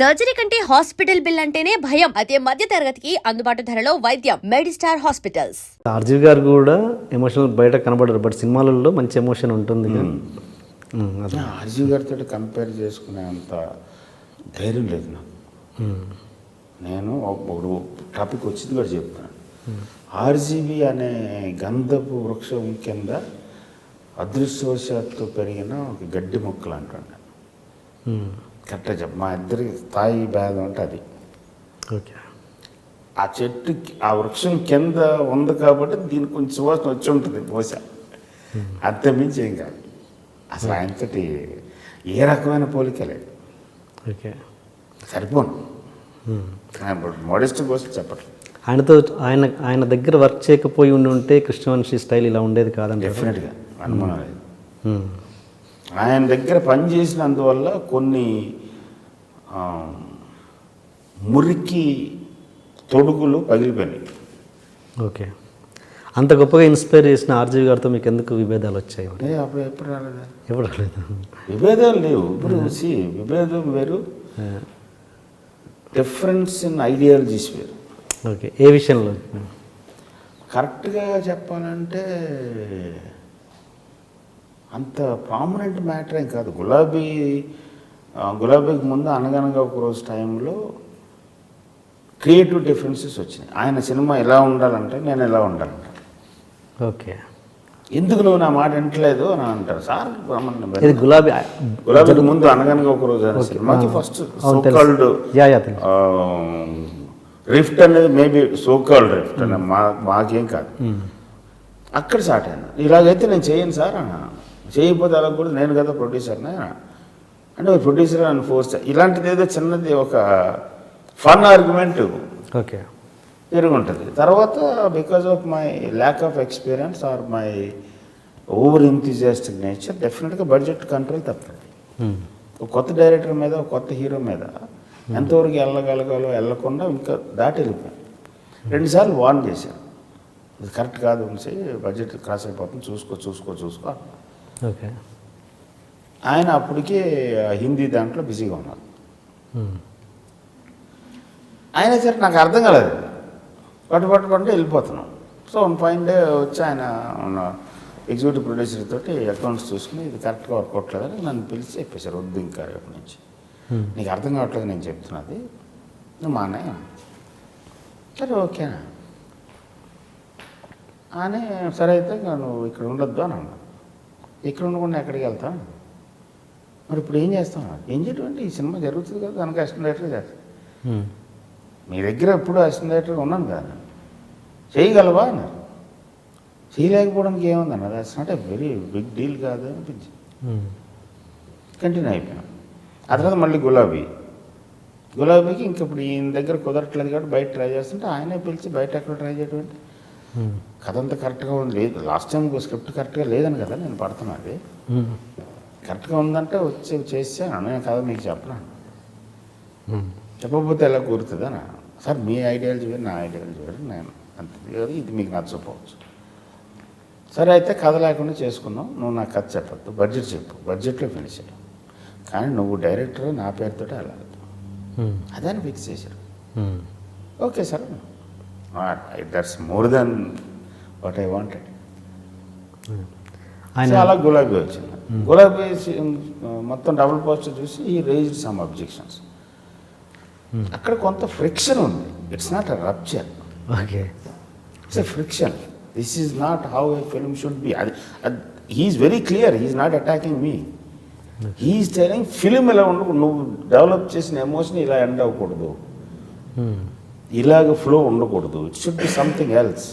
Surgery కంటే hospital bill అంటేనే భయం. అదే మధ్య తరగతికి అందుబాటు ధరలో వైద్యం. Medistar hospitals. ఆర్జీవి గారు కూడా ఎమోషనల్ బయట కనబడరు, బట్ సినిమాలలో మంచి ఎమోషన్ ఉంటుంది. ఆర్జీవి గారితో కంపేర్ చేసుకునే అంత ధైర్యం లేదు నాకు. నేను ఒక టాపిక్ వచ్చింది కూడా చెప్తాను. ఆర్జీవి అనే గంధపు వృక్షం కింద అదృష్టవశాత్తు పెరిగిన ఒక గడ్డి మొక్కలు అంటాను. కరెక్ట్గా చెప్ప మా ఇద్దరి స్థాయి భేదం అంటే అది. ఓకే, ఆ చెట్టు ఆ వృక్షం కింద ఉంది కాబట్టి దీనికి కొంచెం సువాసన వచ్చి ఉంటుంది బహుశా, అంతమించి ఏం కాదు. అసలు ఆయనతోటి ఏ రకమైన పోలిక లేదు. ఓకే, సరిపోను. మోడెస్ట్ కోసం చెప్పట్లేదు. ఆయనతో ఆయన దగ్గర వర్క్ చేయకపోయి ఉంటే కృష్ణవంశీ స్టైల్ ఇలా ఉండేది కాదండి. డెఫినెట్గా అనుమానం లేదు. ఆయన దగ్గర పనిచేసినందువల్ల కొన్ని మురికి తొడుగులు పగిలిపోయినాయి. ఓకే, అంత గొప్పగా ఇన్స్పైర్ చేసిన ఆర్జీవి గారితో మీకు ఎందుకు విభేదాలు వచ్చాయి? అప్పుడు ఎప్పుడు రాలేదా? ఎప్పుడు రాలేదు. విభేదాలు లేవు. ఇప్పుడు విభేదం వేరు, డిఫరెన్స్ ఇన్ ఐడియాలజీస్ వేరు. ఓకే, ఏ విషయంలో? కరెక్ట్గా చెప్పాలంటే అంత ప్రామినెంట్ మ్యాటర్ ఏం కాదు. గులాబీకి ముందు అనగనగా ఒక రోజు టైంలో క్రియేటివ్ డిఫరెన్సెస్ వచ్చినాయి. ఆయన సినిమా ఎలా ఉండాలంటే నేను ఎలా ఉండాలంట. ఓకే, ఎందుకు నువ్వు నా మాట వింటలేదు అని అంటారు. సార్ ఇది గులాబీకి ముందు అనగనగా ఒక రోజు అనే సినిమాకి ఫస్ట్ సోకాల్డ్ రిఫ్ట్ అనేది మేబీ సోకాల్డ్ రిఫ్ట్ అనే మాకేం కాదు. అక్కడ స్టార్ట్ అయింది. ఇలాగైతే నేను చేయను సార్ అన్న, చేయకపోతే అలా కూడా నేను కదా ప్రొడ్యూసర్నే అంటే ప్రొడ్యూసర్ అని ఫోర్స్. ఇలాంటిది ఏదో చిన్నది ఒక ఫన్ ఆర్గ్యుమెంట్ ఓకే జరుగుంటుంది. తర్వాత because of my lack of experience or my over enthusiastic nature డెఫినెట్గా బడ్జెట్ కంట్రోల్ తప్పదు. ఒక కొత్త డైరెక్టర్ మీద, ఒక కొత్త హీరో మీద ఎంతవరకు వెళ్ళగలగాలో వెళ్ళకుండా ఇంకా దాటి వెళ్ళిపోయాను. 2 సార్లు వార్న్ చేశాను, ఇది కరెక్ట్ కాదు ఉంచి బడ్జెట్ క్రాస్ అయిపోతుంది, చూసుకో. ఓకే, ఆయన అప్పటికే హిందీ దాంట్లో బిజీగా ఉన్నారు. ఆయన సరే నాకు అర్థం కాలేదు, పట్టు వెళ్ళిపోతున్నాం. సో ఫైన్ డే వచ్చి ఆయన ఎగ్జిక్యూటివ్ ప్రొడ్యూసర్ తోటి అకౌంట్స్ చూసుకుని ఇది కరెక్ట్గా వర్క్ అవ్వట్లేదని నన్ను పిలిచి చెప్పేశారు, వద్దు ఇంకా రేపు నుంచి నీకు అర్థం కావట్లేదు నేను చెప్తున్నది, నువ్వు మా అన్నయ్య. సరే ఓకేనా అని, సరే అయితే నువ్వు ఇక్కడ ఉండొద్దు అని అన్నా. ఇక్కడ ఉండకుండా ఎక్కడికి వెళ్తాను మరి, ఇప్పుడు ఏం చేస్తాం? ఏం చేయటం అంటే ఈ సినిమా జరుగుతుంది కదా, దానికి అసిస్టెంట్ డైరెక్టర్ చేస్తాను. మీ దగ్గర ఎప్పుడు అసిస్టెంట్ డైరెక్టర్గా ఉన్నాను కదా, చేయగలవా అన్నారు. చేయలేకపోవడానికి ఏముంది అన్నది, that's not a very big deal కాదు అనిపించింది. కంటిన్యూ అయిపోయాను. ఆ తర్వాత మళ్ళీ గులాబీకి ఇంక ఇప్పుడు ఈయన దగ్గర కుదరట్లేదు కాబట్టి బయట ట్రై చేస్తుంటే ఆయనే పిలిచి బయట ఎక్కడ ట్రై చేయడం అంటే కథ అంతా కరెక్ట్గా ఉంది. లేదు, లాస్ట్ టైం స్క్రిప్ట్ కరెక్ట్గా లేదని కదా నేను పడుతున్నది, కరెక్ట్గా ఉందంటే వచ్చి చేసాను. నేను కథ మీకు చెప్పరాను, చెప్పకపోతే ఎలా కూరుతుందా? సార్ మీ ఐడియాలజీ వేరు, నా ఐడియాలజీ వేరు, నేను అంతే, ఇది మీకు నచ్చకపోవచ్చు. సరే అయితే కథ లేకుండా చేసుకున్నావు, నువ్వు నాకు కథ చెప్పద్దు, బడ్జెట్ చెప్పు, బడ్జెట్లో ఫినిష్ అయ్యావు, కానీ నువ్వు డైరెక్టర్ నా పేరుతో వెళ్ళదు, అదే అని ఫిక్స్ చేశారు. Okay sir, that's more than what I wanted. అలా గులాబీ వచ్చింది. గులాబీ మొత్తం డబుల్ పోస్టర్ చూసి ఈ రేజ్డ్ సమ్ అబ్జెక్షన్స్. అక్కడ కొంత ఫ్రిక్షన్ ఉంది, it's not a rupture, it's a friction. This is not how a film should be. He's very clear, he's not attacking me, he's telling film ఇలా ఉండకూడదు, నువ్వు develop చేసిన emotion ఇలా end అవ్వకూడదు, ఇలాగ ఫ్లో ఉండకూడదు, it should be something else.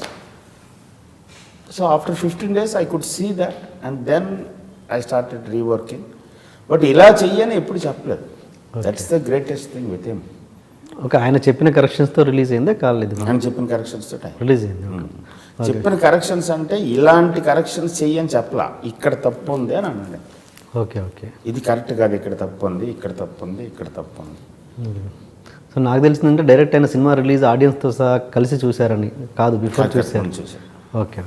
So after 15 days I could see that and then I started reworking. But ఇలా చెయ్యని ఎప్పుడు చెప్పలేదు. That's the greatest thing with him. Okay, ఆయన చెప్పిన కరెక్షన్స్తో రిలీజ్ అయిందా కాలేదు? ఆయన చెప్పిన కరెక్షన్స్తో రిలీజ్ అయింది. చెప్పిన కరెక్షన్స్ అంటే ఇలాంటి కరెక్షన్స్ చెయ్యని చెప్పలా, ఇక్కడ తప్పు ఉంది అని అన్నాడు. ఓకే, ఇది కరెక్ట్ కాదు, ఇక్కడ తప్పు ఉంది, ఇక్కడ తప్పు ఉంది, ఇక్కడ తప్పు ఉంది. సో నాకు తెలిసిందంటే డైరెక్ట్ అయిన సినిమా రిలీజ్ ఆడియన్స్తో సహా కలిసి చూశారని కాదు, బిఫోర్ చూశారు. ఓకే,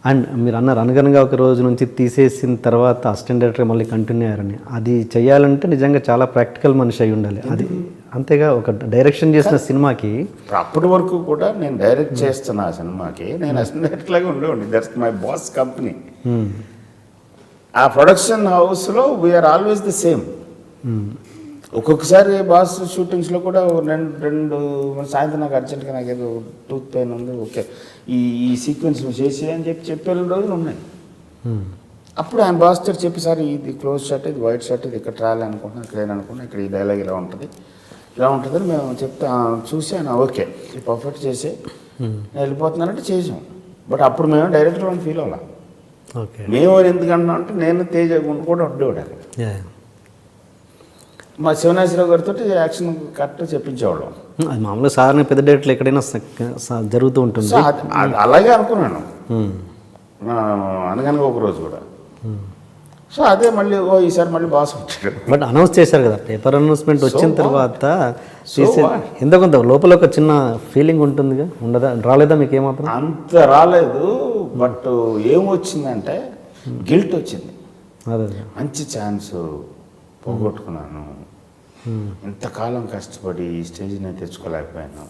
అండ్ మీరు అన్నారు అనగనగా ఒక రోజు నుంచి తీసేసిన తర్వాత అసిస్టెంట్ డైరెక్టర్ మళ్ళీ కంటిన్యూ అయ్యారని. అది చేయాలంటే నిజంగా చాలా ప్రాక్టికల్ మనిషి అయి ఉండాలి. అది అంతేగా ఒక డైరెక్షన్ చేసిన సినిమాకి అప్పటి వరకు కూడా నేను డైరెక్ట్ చేస్తున్న ఆ సినిమాకి నేను అసిస్టెంట్ డైరెక్టర్ లాగా ఉండేవాడిని. That's my boss company. ఆ ప్రొడక్షన్ హౌస్లో వీఆర్ ఆల్వేస్ ది సేమ్. ఒక్కొక్కసారి బాస్ షూటింగ్స్లో కూడా రెండు సాయంత్రం నాకు అర్జెంట్గా నాకు ఏదో టూత్ పెయిన్ ఉంది, ఓకే ఈ సీక్వెన్స్ నువ్వు చేసి అని చెప్పే రోజులు ఉన్నాయి. అప్పుడు ఆయన బాస్ తోటి చెప్పి, సార్ ఇది క్లోజ్ షాట్, ఇది వైట్ షాట్, ఇది ఇక్కడ ట్రావెల్ అనుకుంటున్నాను, ఇక్కడ ఏమనుకుంటున్నాను, ఇక్కడ ఈ డైలాగ్ ఇలా ఉంటుంది అని మేము చెప్తా చూసి ఆయన ఓకే ఇది పర్ఫెక్ట్ చేసి నేను వెళ్ళిపోతున్నానంటే చేసాం. బట్ అప్పుడు మేము డైరెక్టర్ అని ఫీల్ అవ్వాలి. ఓకే మేము ఎందుకన్నా అంటే నేను తేజ కూడా ఉండేవాడు అక్కడ. మా శివనాశ్వరరావు గారితో యాక్షన్ కరెక్ట్ చెప్పించేవాళ్ళం. అది మామూలుగా సాధారణ పెద్ద డైరెక్టర్లు ఎక్కడైనా జరుగుతూ ఉంటుంది. సో అలాగే అనుకున్నాను అనగానే ఒక రోజు కూడా. సో అదే మళ్ళీ ఈసారి మళ్ళీ బాస్ వచ్చాడు. బట్ అనౌన్స్ చేశారు కదా, పేపర్ అనౌన్స్మెంట్ వచ్చిన తర్వాత ఎంతో కొంత లోపల ఒక చిన్న ఫీలింగ్ ఉంటుందిగా, ఉండదా? రాలేదా మీకు ఏమాత్రం? అంత రాలేదు. బట్ ఏమొచ్చిందంటే గిల్ట్ వచ్చింది. అదే మంచి ఛాన్స్ పోగొట్టుకున్నాను, ఇంతకాలం కష్టపడి ఈ స్టేజ్ నేను తెచ్చుకోలేకపోయాను.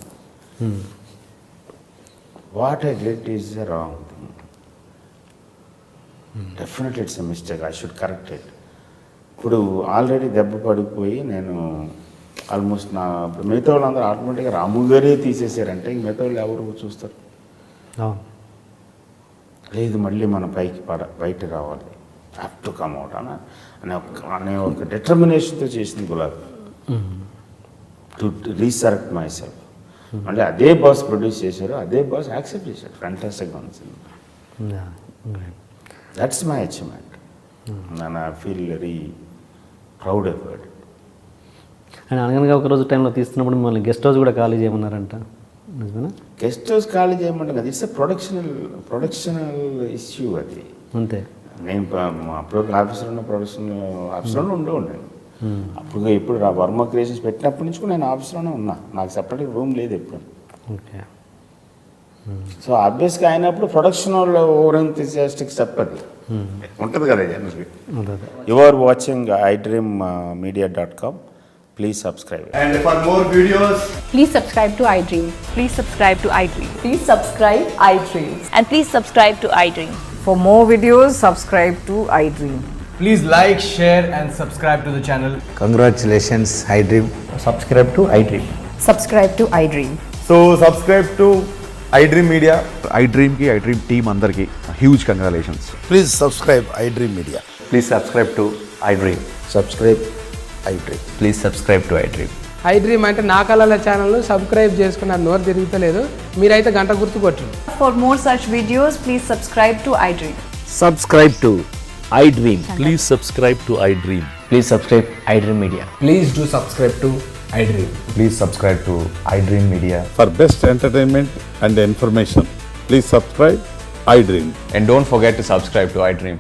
What I did is the wrong thing. Definitely it's a mistake, I should correct it. ఇప్పుడు ఆల్రెడీ దెబ్బ పడిపోయి నేను ఆల్మోస్ట్ ఇప్పుడు మిగతా వాళ్ళందరూ ఆటోమేటిక్గా రాము గారే తీసేసారంటే ఇంక మిగతా వాళ్ళు ఎవరు చూస్తారు? లేదు మళ్ళీ మన బయట రావాలి, హ్యావ్ టు కమ్ అవుట్ అనే ఒక డిటర్మినేషన్తో చేసింది గులాబీ. To resurrect my self. మళ్ళీ అదే బాస్ ప్రొడ్యూస్ చేశారు, అదే బాస్ యాక్సెప్ట్ చేశారు. ఫ్యాంటాస్టిక్గా ఉంది సినిమా. That's my achievement. నేను I feel very proud about it. And అనగనగా ఒక రోజు టైంలో తీస్తున్నప్పుడు మిమ్మల్ని గెస్ట్ హౌస్ కూడా ఖాళీ చేయమన్నారంట, నిజమేనా? గెస్ట్ హౌస్ ఖాళీ చేయమంటాం కదా, ఇట్స్ ప్రొడక్షనల్ ఇష్యూ అది. అంతే. నేను అప్పుడు ఆఫీసర్లోనే ఉండేవాడిని. అప్పుడు ఇప్పుడు వర్మ క్రియేషన్స్ పెట్టినప్పటి నుంచి కూడా నేను ఆఫీస్లోనే ఉన్నా, నాకు సపరేట్గా రూమ్ లేదు ఎప్పుడు. ఓకే. సో ఆబ్వియస్గా అయినప్పుడు ప్రొడక్షన్ వాళ్ళు ఓవర్ ఎంతూజియాస్టిక్ చెప్పది ఉంటుంది కదా జనరల్గా. You are watching iDreammedia.com. Please subscribe. And for more videos, Please subscribe to iDream. Please subscribe to iDream. Please subscribe iDream. And please subscribe to iDream. For more videos, subscribe to iDream. please like, share and subscribe to the channel. Congratulations, iDream. Subscribe to iDream. Subscribe to iDream. So subscribe to iDream Media. iDream team andarki huge congratulations. Please subscribe iDream Media. Please subscribe to iDream. Subscribe iDream. Please subscribe to iDream. iDream అంటే నా కళల ఛానల్ను subscribe చేసుకున్న నోరు తిరుగుతలేదు, మీరైతే గంట గుర్తు కొట్టండి. For more such videos, please subscribe to iDream. Subscribe to iDream. Please subscribe to iDream. Please subscribe iDream Media. Please do subscribe to iDream. Please subscribe to iDream Media. For best entertainment and information, please subscribe iDream. And don't forget to subscribe to iDream.